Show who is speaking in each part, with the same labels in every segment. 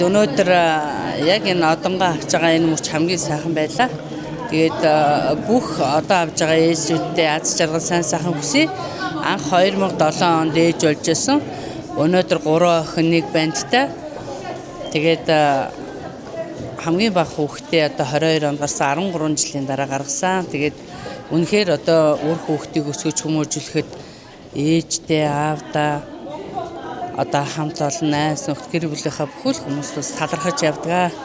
Speaker 1: Өнөөдөр яг энэ одонгоо авч байгаа энэ мөч хамгийн сайхан байлаа. Тэгээд бүх одоо авж байгаа ээлжүүдтэй аз жаргал сайн сайхан хүсье. Анх 2007 онд ээж болж байсан. Өнөөдөр 3 охин 1 бандтай. Тэгээд хамгийн бага хүүхдээ одоо 22 онд гарсан 13 жилийн дараа гаргасан. Тэгээд үнэхээр одоо үр хүүхдийг өсгөж хүмүүжүүлэхэд ээжтэй аавдаа одоо хамт олон найз нөхд гэр бүлийнхаа бүхэл хүмүүст талархаж явдаг.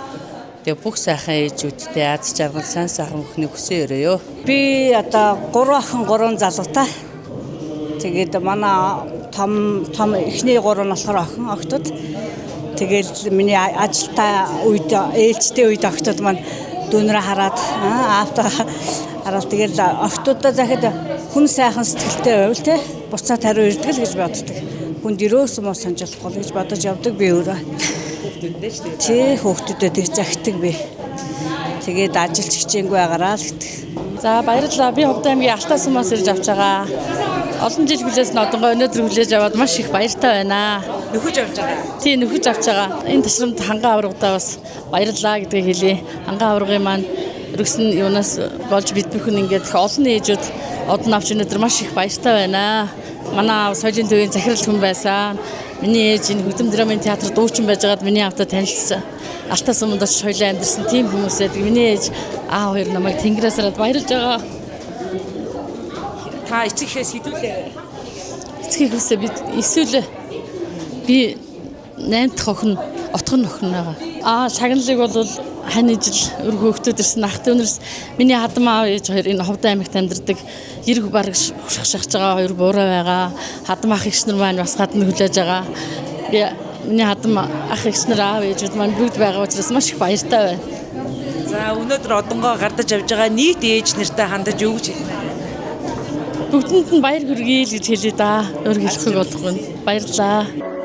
Speaker 1: Тэгээ бүх сайхан ээжүүдтэй аз жаргал сайн сайхан бүхний хүсээ өрөөё.
Speaker 2: Би одоо 3 охин 3 залуутай. Тэгээд манай том эхний 3 нь болохоор охин октод. Тэгээд миний ажилтаа үед ээлжтэй үед октод маань дүүнрээ хараад аавтаа хараад тэгээд октодоо захид хүн сайхан сэтгэлтэй байвал те буцаад хариу ирдэг л гэж боддог. Хүнд өрөөс мөн санджуулахгүй гэж бодож явдаг би өөрөө.
Speaker 1: Хүүхдүүдтэй шүү дээ.
Speaker 2: Тий хүүхдүүдэд их захидаг би. Тэгээд ажилч хичээнгүй агараа л гэдэг.
Speaker 3: За баярлалаа. Би Ховд аймгийн Алтаа сумаас ирж авч байгаа. Олон жил хүлээсэн одонгоо өнөөдөр хүлээж аваад маш их баяртай байна.
Speaker 1: Нөхөж авч байгаа.
Speaker 3: Тий нөхөж авч байгаа. Энэ ташрамд ханган аврагудаа бас баярлалаа гэдгийг хэлье. Ханган аврагын маань өргөсөн юунаас болж бид бүхэн ингээд олон ээжүүд одон авч өнөөдөр маш их баяртай байна. Манай соёлын төвийн захирал хүн байсан. Миний ээж энэ Хөдөм драмын театрт дуучин байжгаад миний аавтай танилцсан. Алтаа суманд очиж хоёулаа амьдэрсэн тийм хүмүүсээ миний ээж аав хоёр намайг тэнгэрээс хараад баярлж байгаа.
Speaker 1: Та эцэгхээс хідүүлээ.
Speaker 3: Эцгийг хүсээ эсвэл би 8 дахь охин, отгон охин байгаа. Шагналыг бол хань ижил өр хөөхтөд ирсэн ах дүүнэрс миний хадам аав ээж хоёр энэ Ховд аймагт амьдардаг эрг бараг шахаж байгаа хоёр буурай байгаа. Хадам ах эгчнэр маань бас гадна хүлээж байгаа. Би миний хадам ах эгчнэр аав ээжүүд маань бүгд байгаа учраас маш их баяртай байна.
Speaker 1: За өнөөдөр одонгоо гардаж авж байгаа нийт ээж нэртэй хандаж юу гэж хэлнэ?
Speaker 3: Бүгдэнд нь баяр хүргэе л гэж хэлье да. Өөр хэлэхгүй болохгүй. Баярлалаа.